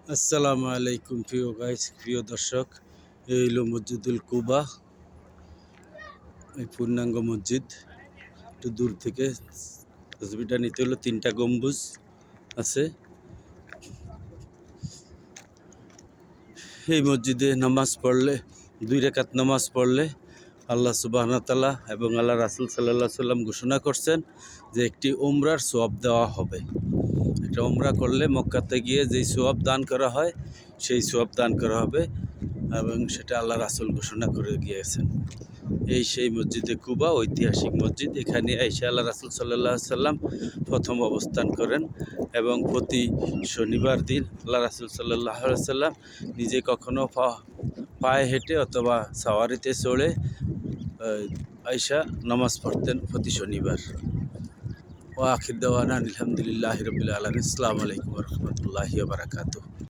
আসসালামু আলাইকুম প্রিয় দর্শক। এই হলো মসজিদুল কুবা, এই পূর্ণাঙ্গ মসজিদ। একটু দূর থেকে তসবিটা নিতে হলো। 3টা গম্বুজ আছে। এই মসজিদে নামাজ পড়লে, 2 রাকাত নামাজ পড়লে আল্লাহ সুবহানাহু ওয়া তাআলা এবং আল্লাহ রাসূল সাল্লাল্লাহু আলাইহি সাল্লাম ঘোষণা করছেন যে একটি উমরার সওয়াব দেওয়া হবে। একটা উমরা করলে মক্কাতে গিয়ে যেই সওয়াব দান করা হয় সেই সওয়াব দান করা হবে, এবং সেটা আল্লাহ রাসূল ঘোষণা করে গিয়েছেন। এই সেই মসজিদে কুবা, ঐতিহাসিক মসজিদ। এখানে আইসা আল্লাহ রাসূল সাল্লাল্লাহু আলাইহি সাল্লাম প্রথম অবস্থান করেন, এবং প্রতি শনিবার দিন আল্লাহ রাসূল সাল্লাল্লাহু আলাইহি সাল্লাম নিজে কখনো পায়ে হেঁটে অথবা সাওয়ারিতে চড়ে আইসা নামাজ পড়তেন প্রতি শনিবার। ওয়া আখির দাওয়ানা আলহামদুলিল্লাহি রাব্বিল আলামিন। আসসালামু আলাইকুম ওয়া রাহমাতুল্লাহি ওয়া বারাকাতুহু।